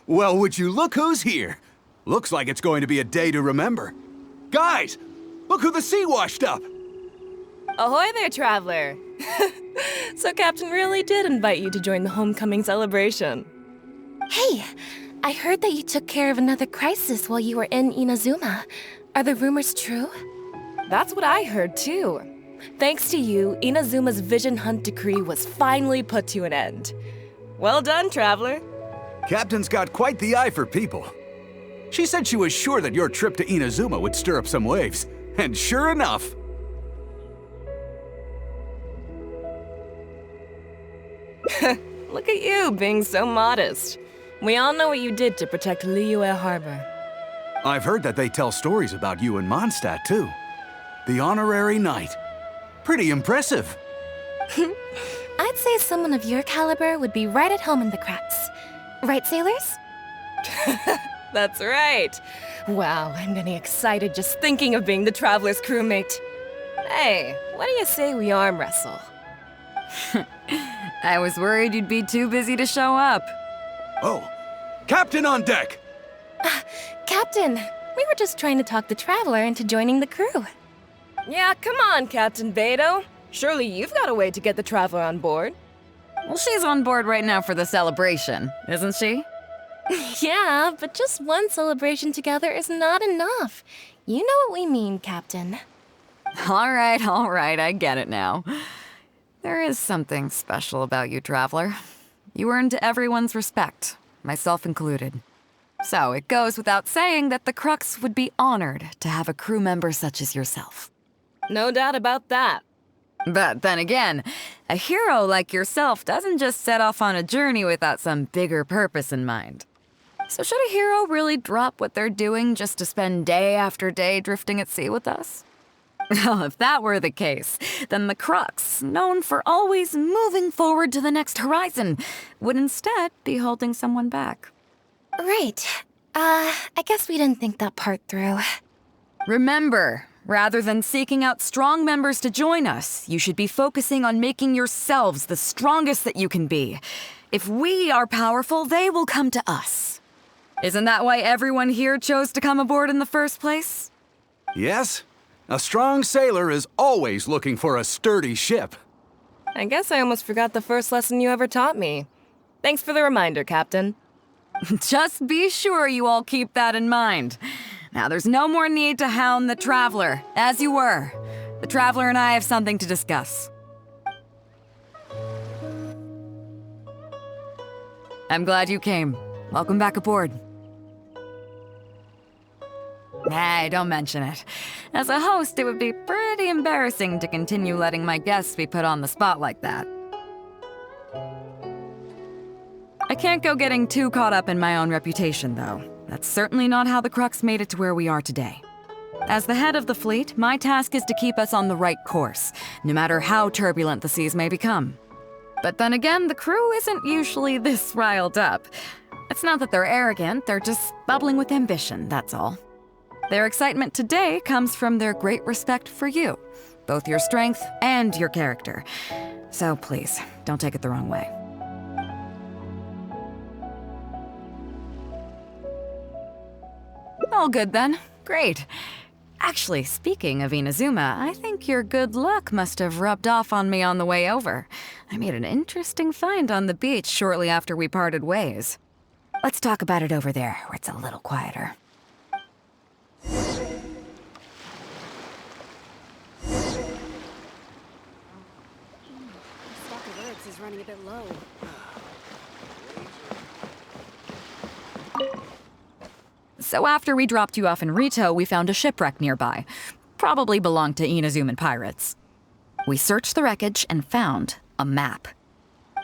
Well, would you look who's here? Looks like it's going to be a day to remember. Guys, look who the sea washed up! Ahoy there, traveler! So Captain really did invite you to join the homecoming celebration. Hey, I heard that you took care of another crisis while you were in Inazuma. Are the rumors true? That's what I heard too. Thanks to you, Inazuma's Vision Hunt decree was finally put to an end. Well done, traveler. Captain's got quite the eye for people. She said she was sure that your trip to Inazuma would stir up some waves. And sure enough... Look at you, being so modest. We all know what you did to protect Liyue Harbor. I've heard that they tell stories about you in Mondstadt, too. The honorary knight. Pretty impressive. I'd say someone of your caliber would be right at home in the cracks. Right, sailors? That's right. Wow, I'm getting excited just thinking of being the Traveler's crewmate. Hey, what do you say we arm wrestle? I was worried you'd be too busy to show up. Oh, Captain on deck! Captain, we were just trying to talk the Traveler into joining the crew. Yeah, come on, Captain Beidou. Surely you've got a way to get the Traveler on board. Well, she's on board right now for the celebration, isn't she? Yeah, but just one celebration together is not enough. You know what we mean, Captain. All right, I get it now. There is something special about you, Traveler. You earned everyone's respect, myself included. So it goes without saying that the Crux would be honored to have a crew member such as yourself. No doubt about that. But then again, a hero like yourself doesn't just set off on a journey without some bigger purpose in mind. So should a hero really drop what they're doing just to spend day after day drifting at sea with us? Well, if that were the case, then the Crux, known for always moving forward to the next horizon, would instead be holding someone back. Right. I guess we didn't think that part through. Remember, rather than seeking out strong members to join us, you should be focusing on making yourselves the strongest that you can be. If we are powerful, they will come to us. Isn't that why everyone here chose to come aboard in the first place? Yes. A strong sailor is always looking for a sturdy ship. I guess I almost forgot the first lesson you ever taught me. Thanks for the reminder, Captain. Just be sure you all keep that in mind. Now, there's no more need to hound the Traveler, as you were. The Traveler and I have something to discuss. I'm glad you came. Welcome back aboard. Hey, don't mention it. As a host, it would be pretty embarrassing to continue letting my guests be put on the spot like that. I can't go getting too caught up in my own reputation, though. That's certainly not how the Crux made it to where we are today. As the head of the fleet, my task is to keep us on the right course, no matter how turbulent the seas may become. But then again, the crew isn't usually this riled up. It's not that they're arrogant, they're just bubbling with ambition, that's all. Their excitement today comes from their great respect for you, both your strength and your character. So please, don't take it the wrong way. All good then. Great. Actually, speaking of Inazuma, I think your good luck must have rubbed off on me on the way over. I made an interesting find on the beach shortly after we parted ways. Let's talk about it over there, where it's a little quieter. Stock of herbs is running a bit low. So after we dropped you off in Rito, we found a shipwreck nearby. Probably belonged to Inazuman pirates. We searched the wreckage and found a map.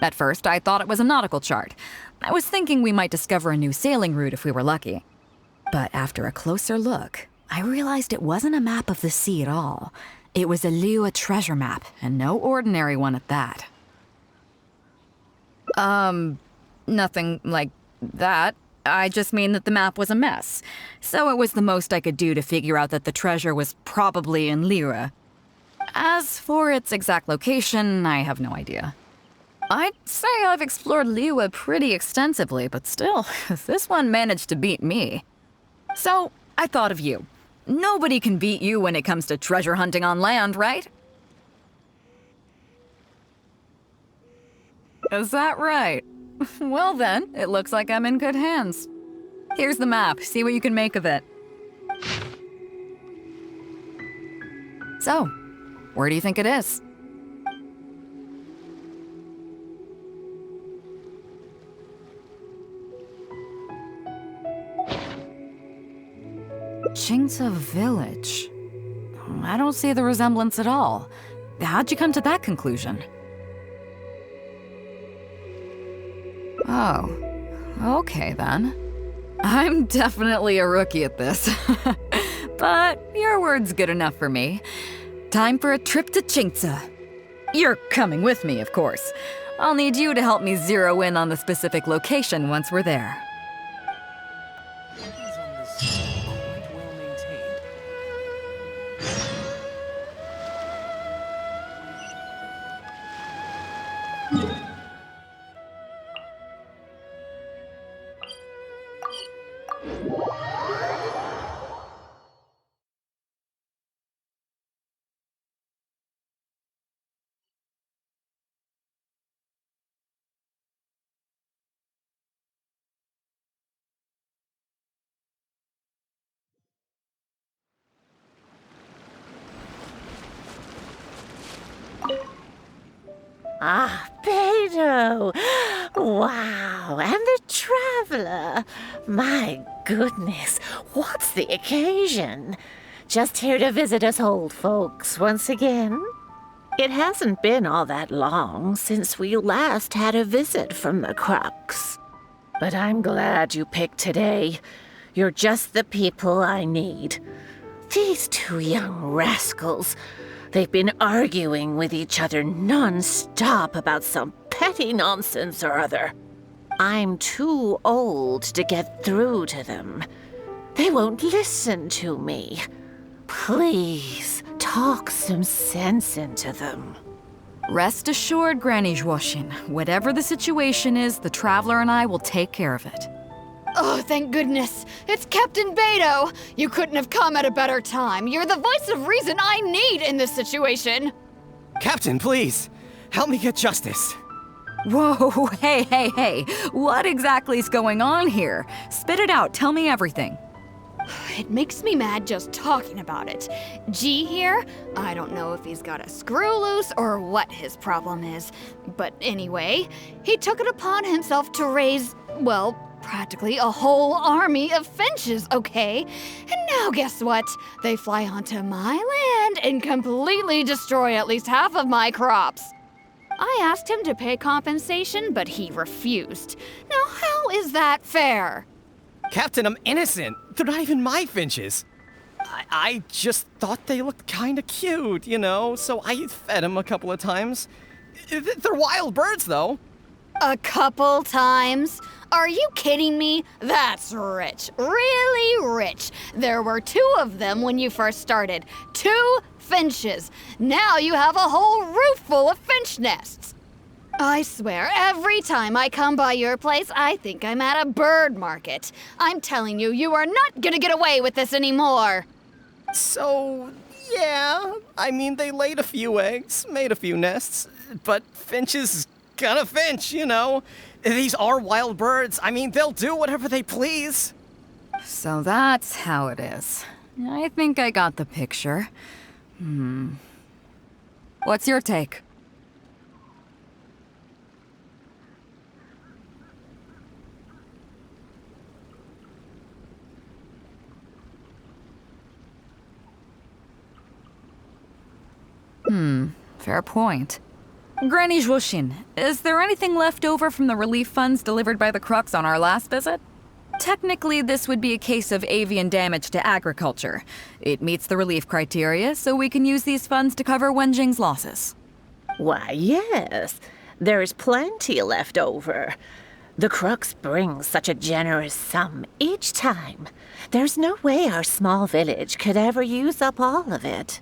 At first, I thought it was a nautical chart. I was thinking we might discover a new sailing route if we were lucky. But after a closer look, I realized it wasn't a map of the sea at all. It was a Liyue treasure map, and no ordinary one at that. Nothing like that. I just mean that the map was a mess. So it was the most I could do to figure out that the treasure was probably in Liyue. As for its exact location, I have no idea. I'd say I've explored Liyue pretty extensively, but still, this one managed to beat me. So, I thought of you. Nobody can beat you when it comes to treasure hunting on land, right? Is that right? Well then, it looks like I'm in good hands. Here's the map, see what you can make of it. So, where do you think it is? Qingce Village. I don't see the resemblance at all. How'd you come to that conclusion? Oh, okay then. I'm definitely a rookie at this. But your word's good enough for me. Time for a trip to Qingce. You're coming with me, of course. I'll need you to help me zero in on the specific location once we're there. Ah, Beidou! Wow, and the traveler! My goodness, what's the occasion? Just here to visit us old folks once again? It hasn't been all that long since we last had a visit from the Crux. But I'm glad you picked today. You're just the people I need. These two young rascals. They've been arguing with each other non-stop about some petty nonsense or other. I'm too old to get through to them. They won't listen to me. Please, talk some sense into them. Rest assured, Granny Zhuoxin, whatever the situation is, the Traveler and I will take care of it. Oh, thank goodness. It's Captain Beidou. You couldn't have come at a better time. You're the voice of reason I need in this situation. Captain, please, help me get justice. Whoa, hey. What exactly is going on here? Spit it out, tell me everything. It makes me mad just talking about it. G here, I don't know if he's got a screw loose or what his problem is. But anyway, he took it upon himself to raise, well, practically a whole army of finches, okay? And now guess what? They fly onto my land and completely destroy at least half of my crops. I asked him to pay compensation, but he refused. Now how is that fair? Captain, I'm innocent. They're not even my finches. I just thought they looked kinda cute, you know, so I fed them a couple of times. They're wild birds, though. A couple times? Are you kidding me? That's rich. Really rich. There were 2 of them when you first started. 2 finches. Now you have a whole roof full of finch nests. I swear, every time I come by your place, I think I'm at a bird market. I'm telling you, you are not gonna get away with this anymore. So, yeah, I mean, they laid a few eggs, made a few nests, but finches gonna finch, you know. These are wild birds. I mean, they'll do whatever they please. So that's how it is. I think I got the picture. What's your take? Fair point. Granny Zhuoxin, is there anything left over from the relief funds delivered by the Crux on our last visit? Technically, this would be a case of avian damage to agriculture. It meets the relief criteria, so we can use these funds to cover Wenjing's losses. Why, yes. There's plenty left over. The Crux brings such a generous sum each time. There's no way our small village could ever use up all of it.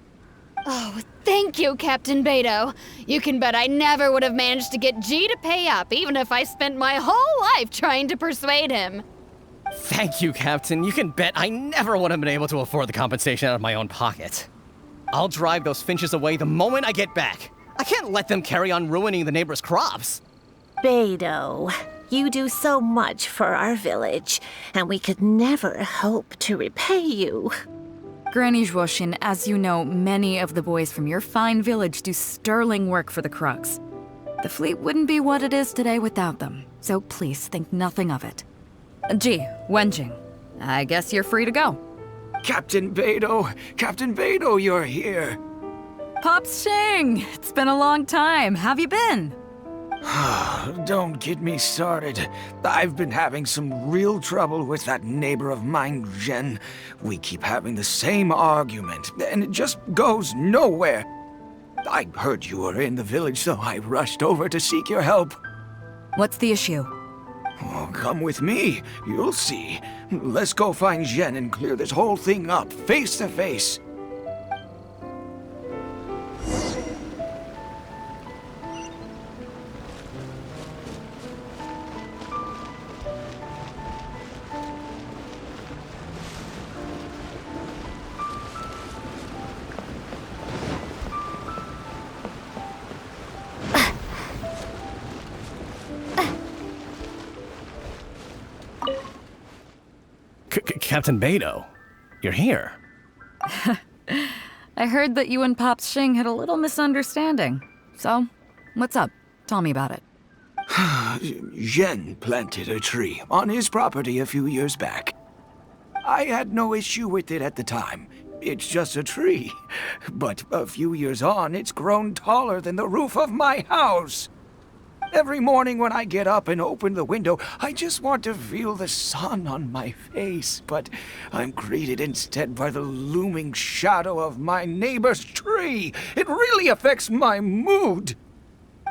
Oh, thank you, Captain Beidou. You can bet I never would have managed to get G to pay up, even if I spent my whole life trying to persuade him. Thank you, Captain. You can bet I never would have been able to afford the compensation out of my own pocket. I'll drive those finches away the moment I get back. I can't let them carry on ruining the neighbors' crops. Beidou, you do so much for our village, and we could never hope to repay you. Granny Zhuoshin, as you know, many of the boys from your fine village do sterling work for the Crux. The fleet wouldn't be what it is today without them, so please think nothing of it. Gee, Wenjing, I guess you're free to go. Captain Beidou, you're here. Pops Shing, it's been a long time. Have you been? Don't get me started. I've been having some real trouble with that neighbor of mine, Jen. We keep having the same argument, and it just goes nowhere. I heard you were in the village, so I rushed over to seek your help. What's the issue? Oh, come with me. You'll see. Let's go find Jen and clear this whole thing up, face to face. Captain Beidou, you're here. I heard that you and Pops Shing had a little misunderstanding. So, what's up? Tell me about it. Jen planted a tree on his property a few years back. I had no issue with it at the time. It's just a tree. But a few years on, it's grown taller than the roof of my house. Every morning when I get up and open the window, I just want to feel the sun on my face, but I'm greeted instead by the looming shadow of my neighbor's tree. It really affects my mood.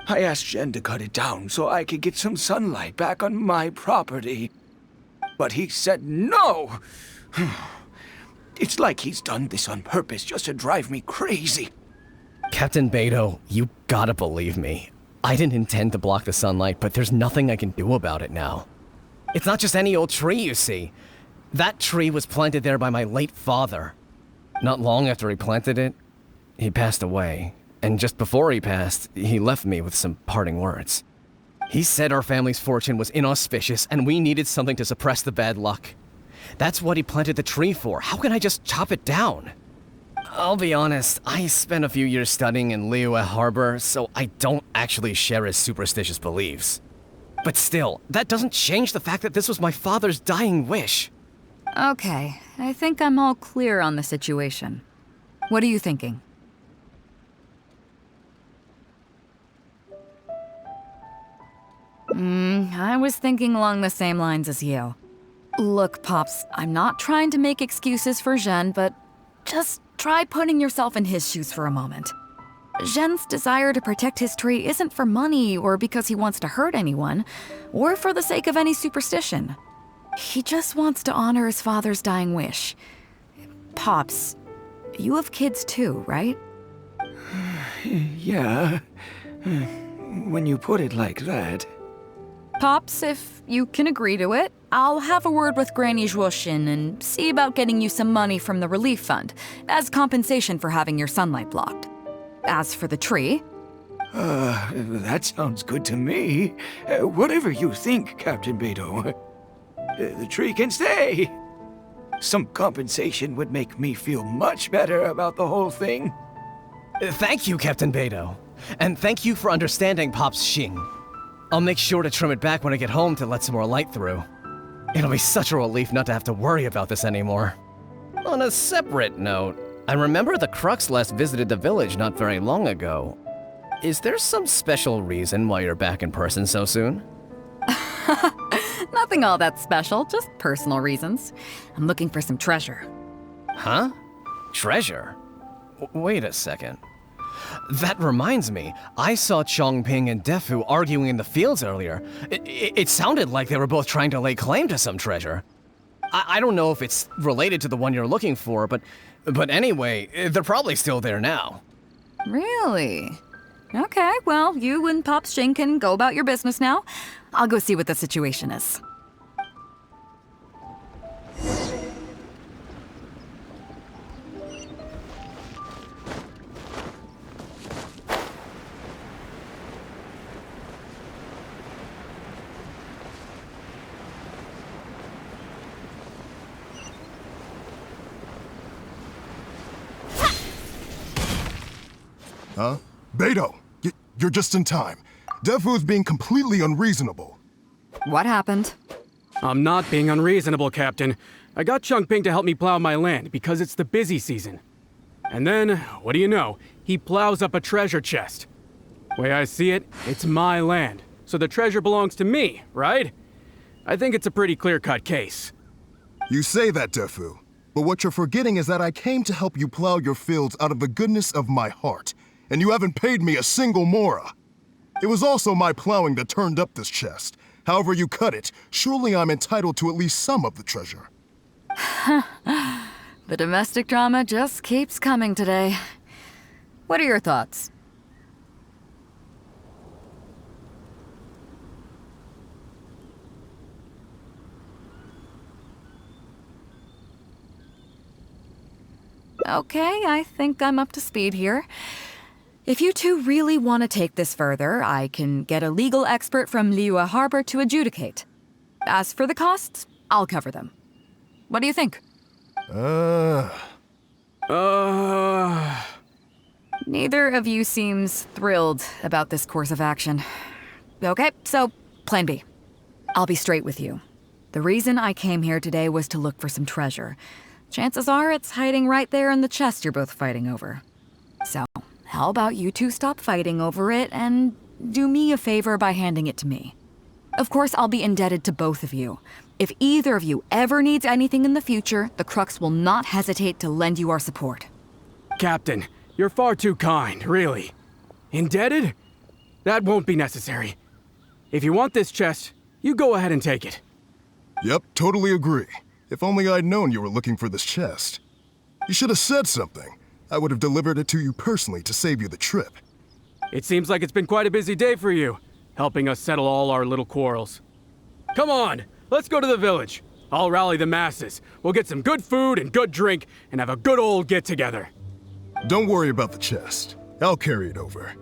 I asked Jen to cut it down so I could get some sunlight back on my property. But he said no. It's like he's done this on purpose just to drive me crazy. Captain Beidou, you gotta believe me. I didn't intend to block the sunlight, but there's nothing I can do about it now. It's not just any old tree, you see. That tree was planted there by my late father. Not long after he planted it, he passed away. And just before he passed, he left me with some parting words. He said our family's fortune was inauspicious and we needed something to suppress the bad luck. That's what he planted the tree for. How can I just chop it down? I'll be honest, I spent a few years studying in Liyue Harbor, so I don't actually share his superstitious beliefs. But still, that doesn't change the fact that this was my father's dying wish. Okay, I think I'm all clear on the situation. What are you thinking? I was thinking along the same lines as you. Look, Pops, I'm not trying to make excuses for Zhen, but just try putting yourself in his shoes for a moment. Zhen's desire to protect his tree isn't for money or because he wants to hurt anyone, or for the sake of any superstition. He just wants to honor his father's dying wish. Pops, you have kids too, right? Yeah, when you put it like that. Pops, if you can agree to it, I'll have a word with Granny Zhuoshin and see about getting you some money from the relief fund as compensation for having your sunlight blocked. As for the tree... That sounds good to me. Whatever you think, Captain Beidou. The tree can stay. Some compensation would make me feel much better about the whole thing. Thank you, Captain Beidou. And thank you for understanding Pops Shing. I'll make sure to trim it back when I get home to let some more light through. It'll be such a relief not to have to worry about this anymore. On a separate note, I remember the Crux last visited the village not very long ago. Is there some special reason why you're back in person so soon? Nothing all that special, just personal reasons. I'm looking for some treasure. Huh? Treasure? Wait a second. That reminds me, I saw Chongping and Defu arguing in the fields earlier. It sounded like they were both trying to lay claim to some treasure. I don't know if it's related to the one you're looking for, but But anyway, they're probably still there now. Really? Okay, well, you and Pops Shing can go about your business now. I'll go see what the situation is. Huh? Beidou, you're just in time. Defu's being completely unreasonable. What happened? I'm not being unreasonable, Captain. I got Changping to help me plow my land because it's the busy season. And then, what do you know? He plows up a treasure chest. Way I see it, it's my land, so the treasure belongs to me, right? I think it's a pretty clear-cut case. You say that, Defu, but what you're forgetting is that I came to help you plow your fields out of the goodness of my heart, and you haven't paid me a single mora. It was also my plowing that turned up this chest. However you cut it, surely I'm entitled to at least some of the treasure. The domestic drama just keeps coming today. What are your thoughts? Okay, I think I'm up to speed here. If you two really want to take this further, I can get a legal expert from Liyue Harbor to adjudicate. As for the costs, I'll cover them. What do you think? Neither of you seems thrilled about this course of action. Okay, so plan B. I'll be straight with you. The reason I came here today was to look for some treasure. Chances are it's hiding right there in the chest you're both fighting over. So, how about you two stop fighting over it and do me a favor by handing it to me? Of course, I'll be indebted to both of you. If either of you ever needs anything in the future, the Crux will not hesitate to lend you our support. Captain, you're far too kind, really. Indebted? That won't be necessary. If you want this chest, you go ahead and take it. Yep, totally agree. If only I'd known you were looking for this chest. You should have said something. I would have delivered it to you personally to save you the trip. It seems like it's been quite a busy day for you, helping us settle all our little quarrels. Come on, let's go to the village. I'll rally the masses. We'll get some good food and good drink and have a good old get-together. Don't worry about the chest. I'll carry it over.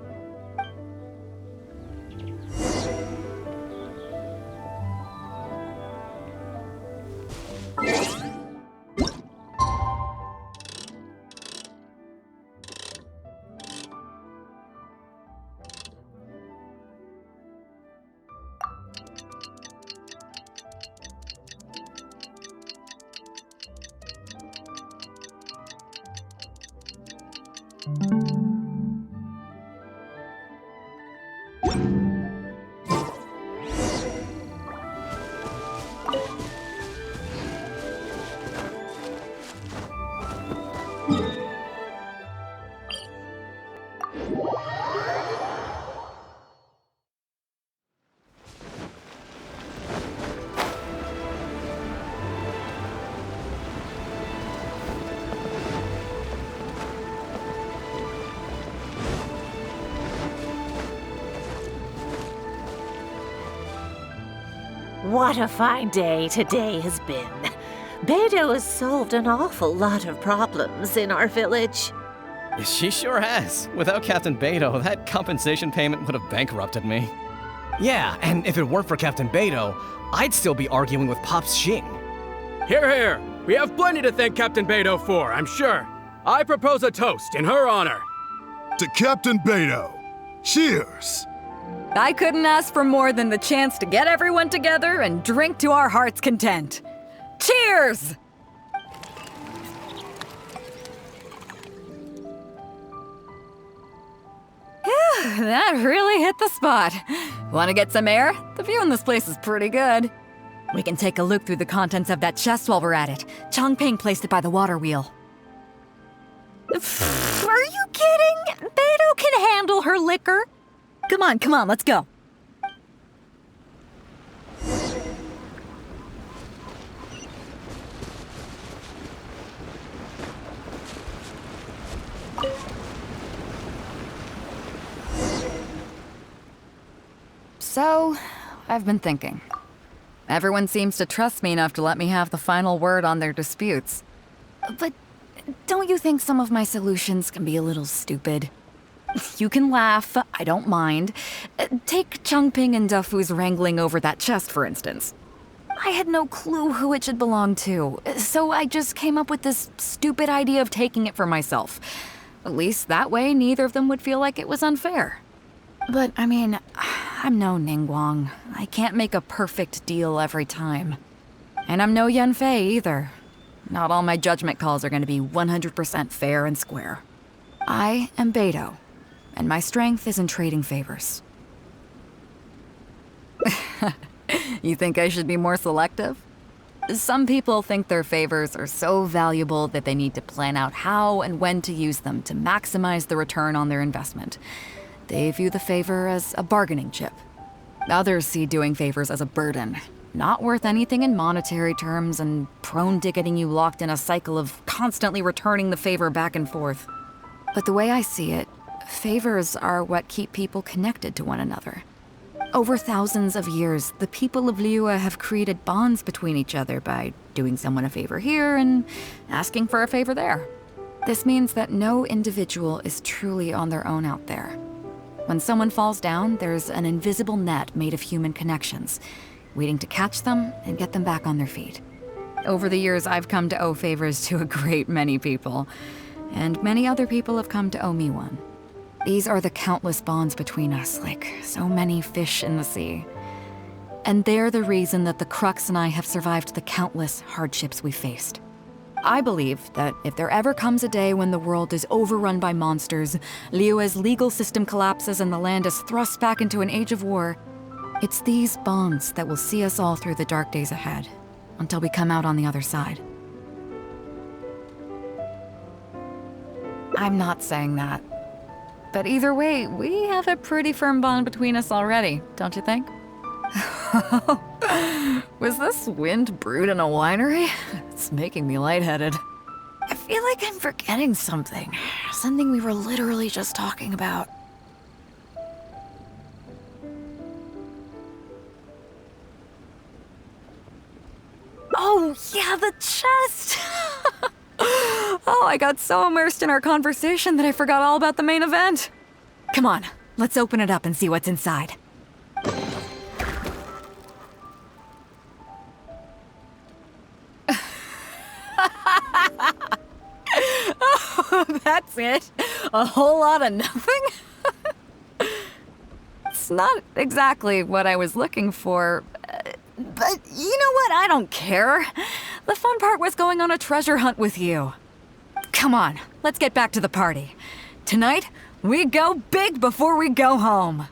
What a fine day today has been. Beidou has solved an awful lot of problems in our village. She sure has. Without Captain Beidou, that compensation payment would have bankrupted me. Yeah, and if it weren't for Captain Beidou, I'd still be arguing with Pops Shing. Hear, hear! We have plenty to thank Captain Beidou for, I'm sure. I propose a toast in her honor. To Captain Beidou. Cheers! I couldn't ask for more than the chance to get everyone together and drink to our heart's content. Cheers! Phew, that really hit the spot. Want to get some air? The view in this place is pretty good. We can take a look through the contents of that chest while we're at it. Changping placed it by the water wheel. Are you kidding? Beidou can handle her liquor. Come on, let's go. So, I've been thinking. Everyone seems to trust me enough to let me have the final word on their disputes. But don't you think some of my solutions can be a little stupid? You can laugh, I don't mind. Take Changping and Dufu's wrangling over that chest, for instance. I had no clue who it should belong to, so I just came up with this stupid idea of taking it for myself. At least that way, neither of them would feel like it was unfair. But, I mean, I'm no Ningguang. I can't make a perfect deal every time. And I'm no Yanfei either. Not all my judgment calls are going to be 100% fair and square. I am Beidou, and my strength is in trading favors. You think I should be more selective? Some people think their favors are so valuable that they need to plan out how and when to use them to maximize the return on their investment. They view the favor as a bargaining chip. Others see doing favors as a burden, not worth anything in monetary terms and prone to getting you locked in a cycle of constantly returning the favor back and forth. But the way I see it, favors are what keep people connected to one another. Over thousands of years, the people of Liyue have created bonds between each other by doing someone a favor here and asking for a favor there. This means that no individual is truly on their own out there. When someone falls down, there's an invisible net made of human connections, waiting to catch them and get them back on their feet. Over the years, I've come to owe favors to a great many people, and many other people have come to owe me one. These are the countless bonds between us, like so many fish in the sea. And they're the reason that the Crux and I have survived the countless hardships we faced. I believe that if there ever comes a day when the world is overrun by monsters, Liyue's legal system collapses and the land is thrust back into an age of war, it's these bonds that will see us all through the dark days ahead, until we come out on the other side. I'm not saying that. But either way, we have a pretty firm bond between us already, don't you think? Was this wind brewed in a winery? It's making me lightheaded. I feel like I'm forgetting something. Something we were literally just talking about. Oh, yeah, the chest! Oh, I got so immersed in our conversation that I forgot all about the main event. Come on, let's open it up and see what's inside. Oh, that's it? A whole lot of nothing? It's not exactly what I was looking for, but you know what? I don't care. The fun part was going on a treasure hunt with you. Come on, let's get back to the party. Tonight, we go big before we go home.